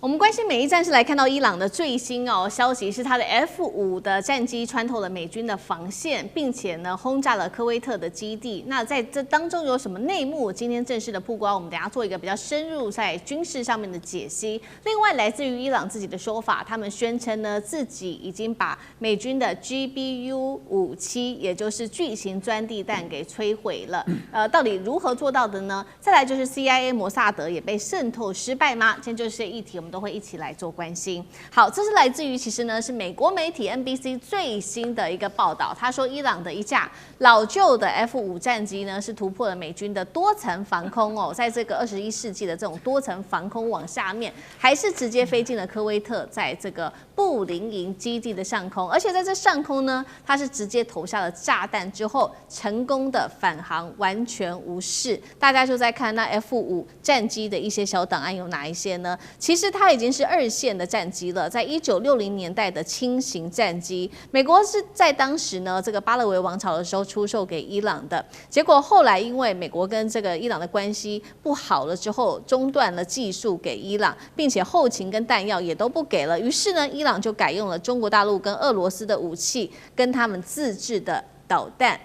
我们关心每一站是来看到伊朗的最新消息，是它的 F5的战机穿透了美军的防线，并且呢轰炸了科威特的基地。那在这当中有什么内幕？今天正式的曝光，我们等一下做一个比较深入在军事上面的解析。另外，来自于伊朗自己的说法，他们宣称呢自己已经把美军的 GBU-57，也就是巨型钻地弹给摧毁了。到底如何做到的呢？再来就是 CIA 摩萨德也被渗透失败吗？今天就是这些议题，我们都会一起来做关心。好，这是来自于其实呢是美国媒体 NBC 最新的一个报道，他说伊朗的一架老旧的 F5战机呢是突破了美军的多层防空在这个21世纪的这种多层防空网下面，还是直接飞进了科威特，在这个布林营基地的上空，而且在这上空呢，它是直接投下了炸弹之后，成功的返航，完全无事。大家就在看那 F5战机的一些小档案有哪一些呢？其实它已经是2线的战机了，在1960年代的轻型战机，美国是在当时呢这个巴勒维王朝的时候出售给伊朗的，结果后来因为美国跟这个伊朗的关系不好了之后，中断了技术给伊朗，并且后勤跟弹药也都不给了，于是呢伊朗就改用了中国大陆跟俄罗斯的武器，跟他们自制的导弹。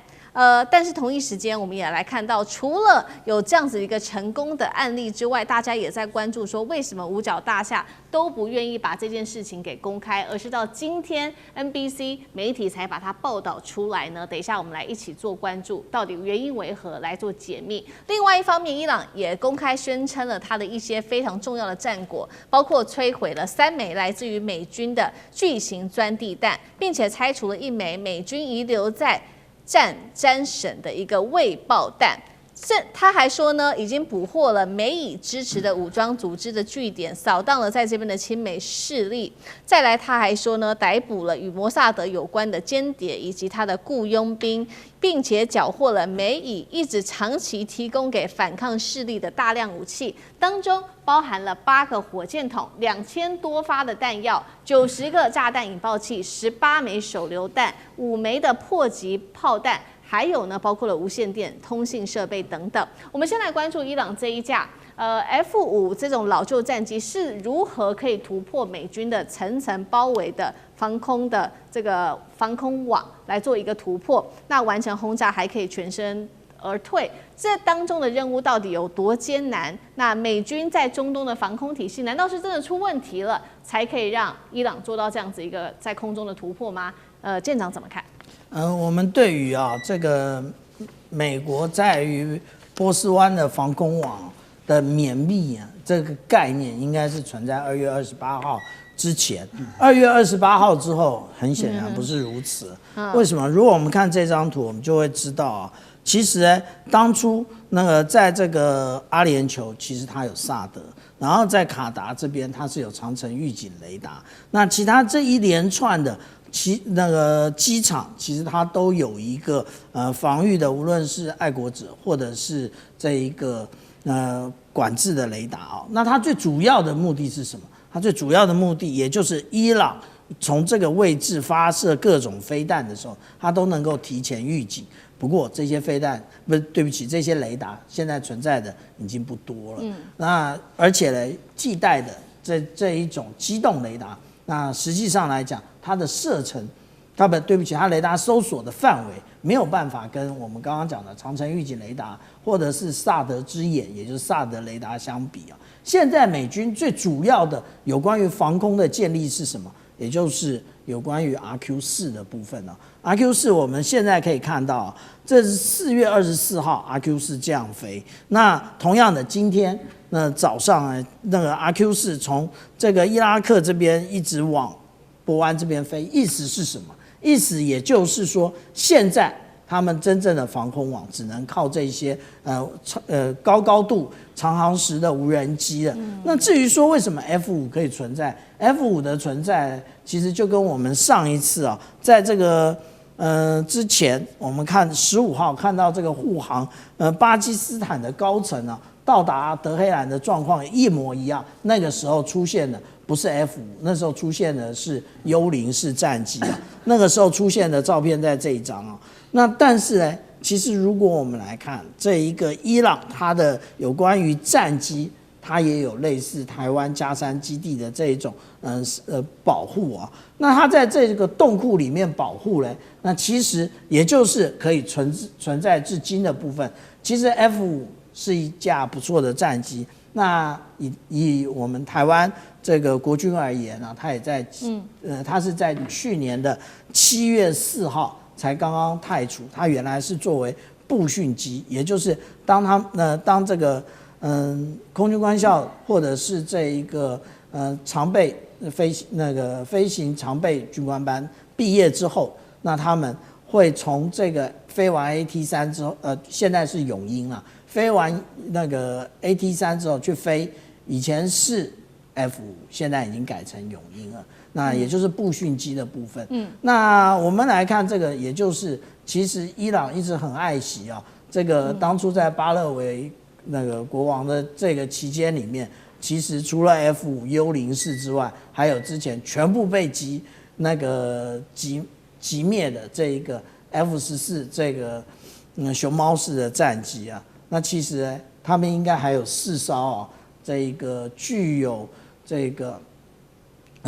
但是同一时间，我们也来看到，除了有这样子一个成功的案例之外，大家也在关注说，为什么五角大厦都不愿意把这件事情给公开，而是到今天 NBC 媒体才把它报道出来呢？等一下我们来一起做关注，到底原因为何来做解密。另外一方面，伊朗也公开宣称了它的一些非常重要的战果，包括摧毁了3枚来自于美军的巨型钻地弹，并且拆除了1枚美军遗留在詹省的一个未爆弹。他还说呢，已经捕获了美以支持的武装组织的据点，扫荡了在这边的亲美势力。再来，他还说呢，逮捕了与摩萨德有关的间谍以及他的雇佣兵，并且缴获了美以一直长期提供给反抗势力的大量武器，当中包含了8个火箭筒、2000多发的弹药、90个炸弹引爆器、18枚手榴弹、5枚的迫击炮弹。还有呢，包括了无线电、通信设备等等。我们先来关注伊朗这一架F5这种老旧战机是如何可以突破美军的层层包围的防空的这个防空网来做一个突破，那完成轰炸还可以全身而退，这当中的任务到底有多艰难？那美军在中东的防空体系难道是真的出问题了，才可以让伊朗做到这样子一个在空中的突破吗？舰长怎么看？我们对于这个美国在于波斯湾的防空网的绵密这个概念，应该是存在2月28号之前。2月28号之后，很显然不是如此。为什么？如果我们看这张图，我们就会知道其实当初那个在这个阿联酋，其实它有萨德，然后在卡达这边它是有长程预警雷达，那其他这一连串的。那个机场其实它都有一个防御的，无论是爱国者或者是这一个管制的雷达那它最主要的目的是什么？它最主要的目的，也就是伊朗从这个位置发射各种飞弹的时候，它都能够提前预警。不过这些飞弹对不起，这些雷达现在存在的已经不多了。那而且呢，替代的这一种机动雷达，那实际上来讲，它的射程，对不起，它雷达搜索的范围没有办法跟我们刚刚讲的长程预警雷达或者是萨德之眼，也就是萨德雷达相比现在美军最主要的有关于防空的建立是什么？也就是有关于 RQ4 的部分RQ4 我们现在可以看到，这是4月24号 RQ4 这样飞。那同样的，今天那早上那个 RQ4 从这个伊拉克这边一直往波湾这边飞，意思是什么？意思也就是说，现在他们真正的防空网只能靠这些高度长航时的无人机了。那至于说为什么 F5可以存在 ，F5的存在其实就跟我们上一次在这个之前我们看15号看到这个护航巴基斯坦的高层到达德黑兰的状况一模一样。那个时候出现的不是 F5，那时候出现的是幽灵式战机那个时候出现的照片在这一张那但是呢，其实如果我们来看这一个伊朗它的有关于战机，它也有类似台湾佳山基地的这一种保护啊。那它在这个洞库里面保护呢，那其实也就是可以存在至今的部分。其实 F5是一架不错的战机。那以我们台湾这个国军而言呢，它也在它是在去年的7月4号才刚刚汰除。它原来是作为步训机，也就是当这个空军官校或者是这一个常备飞行常备军官班毕业之后，那他们会从这个飞完 AT3之后，现在是永鹰了。飞完那个 AT3之后去飞，以前是 F5，现在已经改成永鹰了。那也就是步训机的部分。那我们来看这个，也就是其实伊朗一直很爱惜啊。这个当初在巴勒维那个国王的这个期间里面，其实除了 F5幽灵式之外，还有之前全部被击灭的这一个 F14这个熊猫式的战机啊。那其实呢，他们应该还有4艘啊，这一个具有这个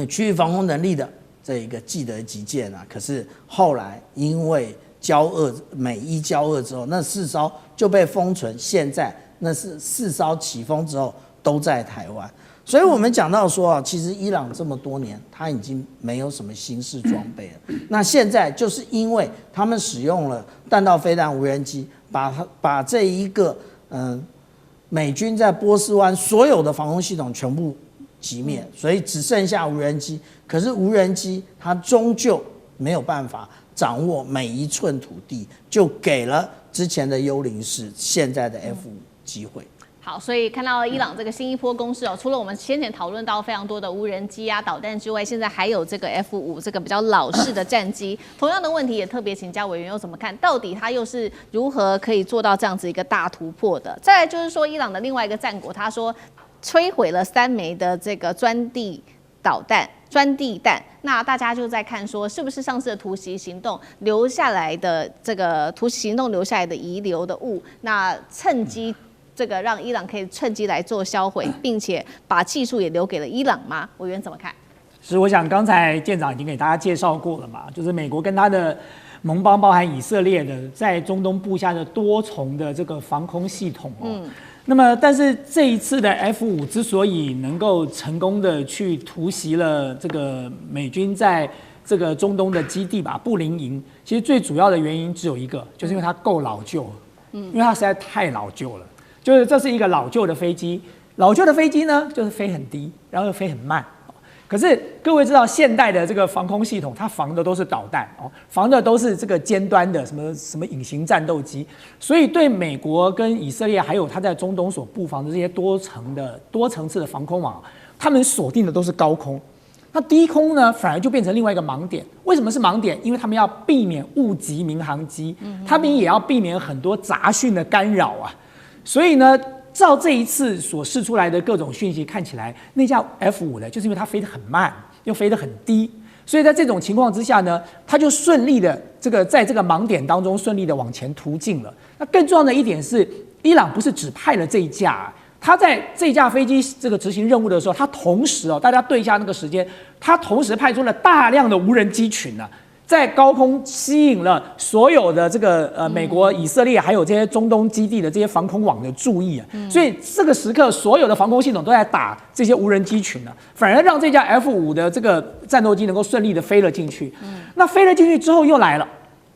区域防空能力的这一个既得级舰啊。可是后来因为美伊交恶之后，那4艘就被封存，现在那是4艘起风之后都在台湾。所以我们讲到说啊，其实伊朗这么多年，它已经没有什么新式装备了。那现在就是因为他们使用了弹道飞弹无人机，把这一个美军在波斯湾所有的防空系统全部击灭，所以只剩下无人机。可是无人机它终究没有办法掌握每一寸土地，就给了之前的幽灵式、现在的 F5机会。好，所以看到伊朗这个新一波攻势哦，除了我们先前讨论到非常多的无人机啊、导弹之外，现在还有这个 F5这个比较老式的战机。同样的问题也特别请教委员又怎么看？到底它又是如何可以做到这样子一个大突破的？再来就是说，伊朗的另外一个战果，他说摧毁了3枚的这个钻地弹，那大家就在看说，是不是上次的突袭行动留下来的这个突袭行动留下来的遗留的物，那趁机。这个让伊朗可以趁机来做销毁，并且把技术也留给了伊朗吗？委员怎么看？是，我想刚才舰长已经给大家介绍过了嘛，就是美国跟他的盟邦，包含以色列的，在中东布下的多重的这个防空系统哦。那么，但是这一次的 F5之所以能够成功的去突袭了这个美军在这个中东的基地吧，布林营，其实最主要的原因只有一个，就是因为它够老旧，因为它实在太老旧了。就是这是一个老旧的飞机，老旧的飞机呢，就是飞很低，然后又飞很慢。可是各位知道，现代的这个防空系统，它防的都是导弹哦，防的都是这个尖端的什么隐形战斗机，所以对美国跟以色列还有它在中东所布防的这些多层次的防空网，他们锁定的都是高空。那低空呢，反而就变成另外一个盲点。为什么是盲点？因为他们要避免误击民航机，他们也要避免很多杂讯的干扰啊。所以呢，照这一次所释出来的各种讯息看起来，那架 F5呢，就是因为它飞得很慢，又飞得很低，所以在这种情况之下呢，它就顺利的在这个盲点当中顺利的往前突进了。那更重要的一点是，伊朗不是只派了这一架，他在这架飞机这个执行任务的时候，他同时大家对一下那个时间，他同时派出了大量的无人机群啊。在高空吸引了所有的这个美国、以色列还有这些中东基地的这些防空网的注意啊，所以这个时刻所有的防空系统都在打这些无人机群啊，反而让这架 F5的这个战斗机能够顺利的飞了进去。那飞了进去之后又来了，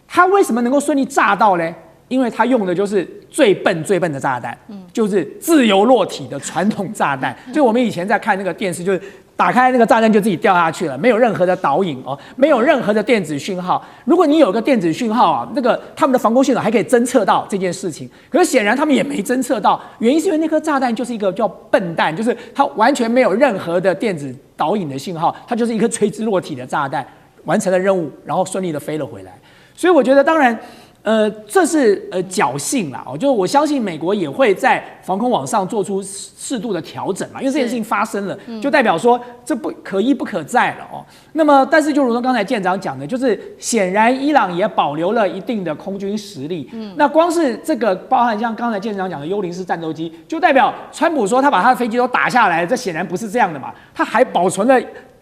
它为什么能够顺利炸到呢？因为它用的就是最笨的炸弹，就是自由落体的传统炸弹。就我们以前在看那个电视，就是打开那个炸弹就自己掉下去了，没有任何的导引哦，没有任何的电子讯号。如果你有个电子讯号啊，他们的防空系统还可以侦测到这件事情。可是显然他们也没侦测到，原因是因为那颗炸弹就是一个叫笨弹，就是它完全没有任何的电子导引的信号，它就是一颗垂直落体的炸弹，完成了任务，然后顺利的飞了回来。所以我觉得，当然，这是侥幸啦，就是我相信美国也会在防空网上做出适度的调整嘛，因为这件事情发生了，就代表说这不可一不可再了哦。那么，但是就如同刚才舰长讲的，就是显然伊朗也保留了一定的空军实力。那光是这个包含像刚才舰长讲的幽灵式战斗机，就代表川普说他把他的飞机都打下来，这显然不是这样的嘛，他还保存了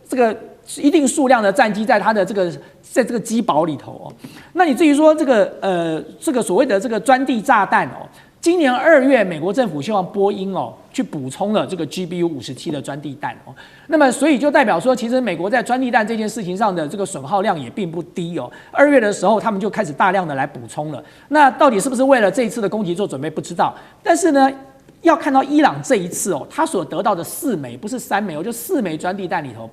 这个一定数量的战机在它的在这个机堡里头哦。那你至于说这个所谓的这个钻地炸弹哦，今年2月美国政府希望波音哦去补充了这个 GBU-57的钻地弹哦。那么所以就代表说，其实美国在钻地弹这件事情上的这个损耗量也并不低哦。2月的时候他们就开始大量的来补充了。那到底是不是为了这一次的攻击做准备不知道，但是呢，要看到伊朗这一次哦，他所得到的4枚不是3枚哦，就4枚钻地弹里头。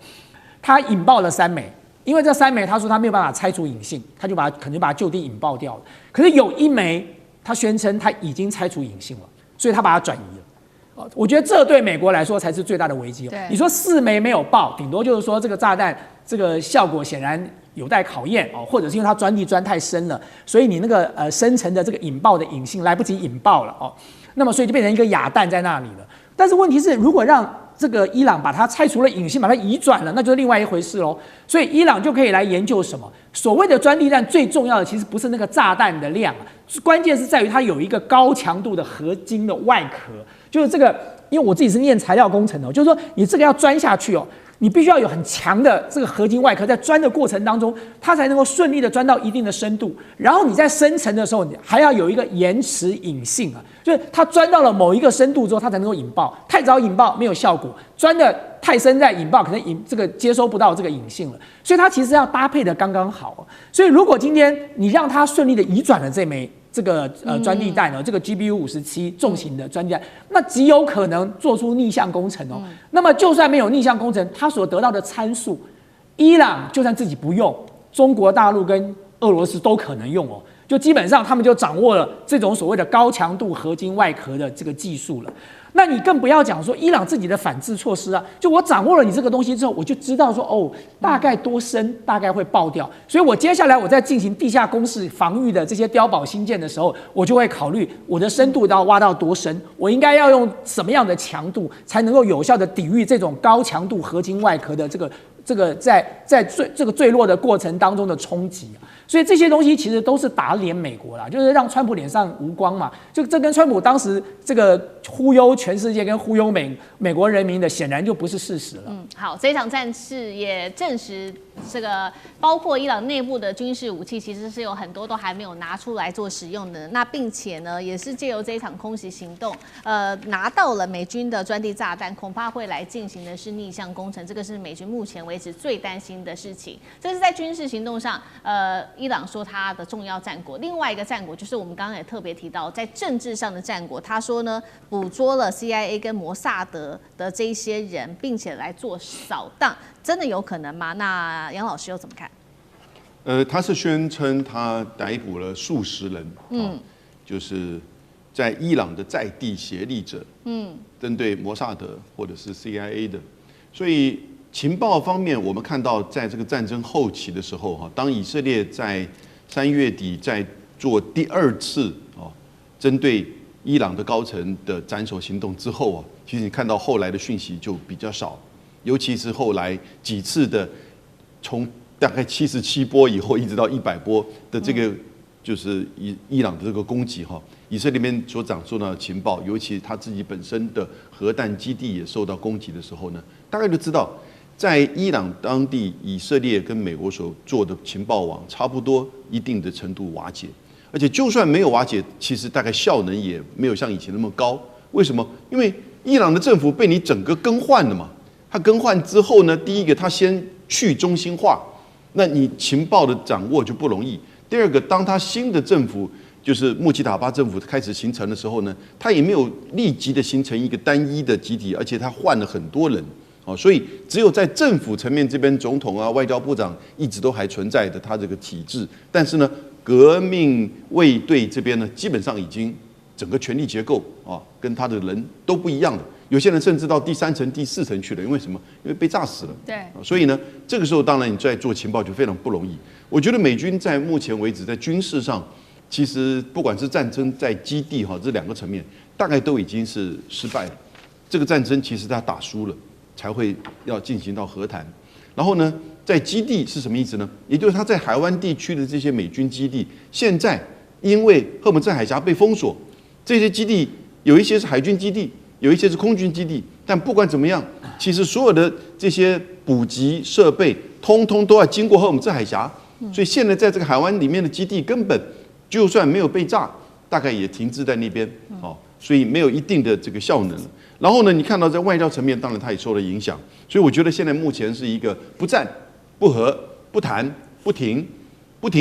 他引爆了3枚，因为这3枚他说他没有办法拆除引信，他就可能把它就地引爆掉了。可是有1枚，他宣称他已经拆除引信了，所以他把它转移了。我觉得这对美国来说才是最大的危机。你说4枚没有爆，顶多就是说这个炸弹这个效果显然有待考验哦，或者是因为它钻地钻太深了，所以你那个生成的这个引爆的引信来不及引爆了哦，那么所以就变成一个哑弹在那里了。但是问题是，如果让这个伊朗把它拆除了引信，把它移转了，那就是另外一回事喽。所以伊朗就可以来研究什么？所谓的钻地弹最重要的其实不是那个炸弹的量，关键是在于它有一个高强度的合金的外壳，就是这个。因为我自己是念材料工程的，就是说你这个要钻下去哦，你必须要有很强的这个合金外壳，在钻的过程当中，它才能够顺利的钻到一定的深度。然后你在生成的时候，你还要有一个延迟引信啊，就是它钻到了某一个深度之后，它才能够引爆。太早引爆没有效果，钻的太深再引爆，可能这个接收不到这个引信了。所以它其实要搭配的刚刚好。所以如果今天你让它顺利的移转了这枚这个钻地弹哦，这个 GBU-57重型的钻地弹，那极有可能做出逆向工程哦。那么就算没有逆向工程，它所得到的参数，伊朗就算自己不用，中国大陆跟俄罗斯都可能用哦。就基本上他们就掌握了这种所谓的高强度合金外壳的这个技术了。那你更不要讲说伊朗自己的反制措施啊，就我掌握了你这个东西之后，我就知道说哦，大概多深，大概会爆掉，所以我接下来我在进行地下工事防御的这些碉堡新建的时候，我就会考虑我的深度要挖到多深，我应该要用什么样的强度才能够有效的抵御这种高强度合金外壳的这个在这个坠落的过程当中的冲击。所以这些东西其实都是打脸美国啦，就是让川普脸上无光嘛。就这跟川普当时这个忽悠全世界跟忽悠美国人民的，显然就不是事实了。好，这场战事也证实，这个包括伊朗内部的军事武器，其实是有很多都还没有拿出来做使用的。那并且呢，也是借由这一场空袭行动，拿到了美军的钻地炸弹，恐怕会来进行的是逆向工程，这个是美军目前为止最担心的事情。这是在军事行动上，伊朗说他的重要战果，另外一个战果就是我们刚刚也特别提到，在政治上的战果。他说呢，捕捉了 CIA 跟摩萨德的这一些人，并且来做扫荡，真的有可能吗？那杨老师又怎么看？他是宣称他逮捕了数十人，就是在伊朗的在地协力者，针对摩萨德或者是 CIA 的，所以。情报方面，我们看到，在这个战争后期的时候，当以色列在3月底在做第2次针对伊朗的高层的斩首行动之后其实你看到后来的讯息就比较少，尤其是后来几次的从大概77波以后一直到100波的这个就是伊朗的这个攻击以色列边所掌握到的情报，尤其他自己本身的核弹基地也受到攻击的时候呢，大概就知道。在伊朗当地，以色列跟美国所做的情报网差不多一定的程度瓦解，而且就算没有瓦解，其实大概效能也没有像以前那么高。为什么？因为伊朗的政府被你整个更换了嘛。它更换之后呢，第一个它先去中心化，那你情报的掌握就不容易。第二个，当它新的政府就是穆奇塔巴政府开始形成的时候呢，它也没有立即的形成一个单一的集体，而且它换了很多人。所以只有在政府层面这边，总统啊、外交部长一直都还存在的他这个体制，但是呢，革命卫队这边呢，基本上已经整个权力结构跟他的人都不一样了。有些人甚至到第3层、第4层去了，因为什么？因为被炸死了。对，所以呢，这个时候当然你在做情报就非常不容易。我觉得美军在目前为止在军事上其实不管是战争在基地哈这2个层面，大概都已经是失败了。这个战争其实他打输了，才会要进行到和谈。然后呢，在基地是什么意思呢？也就是他在海湾地区的这些美军基地，现在因为荷姆兹海峡被封锁，这些基地有一些是海军基地，有一些是空军基地。但不管怎么样，其实所有的这些补给设备，通通都要经过荷姆兹海峡。所以现在在这个海湾里面的基地，根本就算没有被炸，大概也停滞在那边哦，所以没有一定的这个效能了。然后呢，你看到在外交层面，当然它也受了影响。所以我觉得现在目前是一个不战、不和、不谈、不停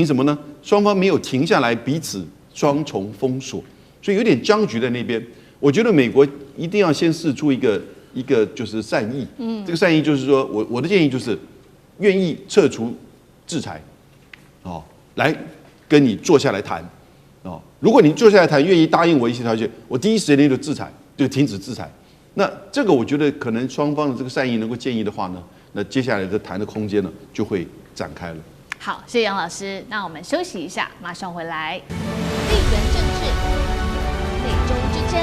什么呢？双方没有停下来，彼此双重封锁，所以有点僵局在那边。我觉得美国一定要先释出一个就是善意，这个善意就是说我的建议就是愿意撤除制裁，哦，来跟你坐下来谈，哦，如果你坐下来谈，愿意答应我一些条件，我第一时间就制裁，就停止制裁。那这个我觉得可能双方的这个善意能够建议的话呢，那接下来的谈的空间呢就会展开了。好，谢谢杨老师。那我们休息一下，马上回来。地缘政治、美中之争、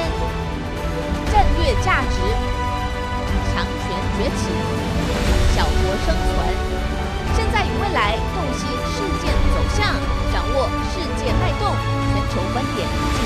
战略价值、强权崛起、小国生存，现在与未来洞悉事件走向，掌握世界脉动，全球观点。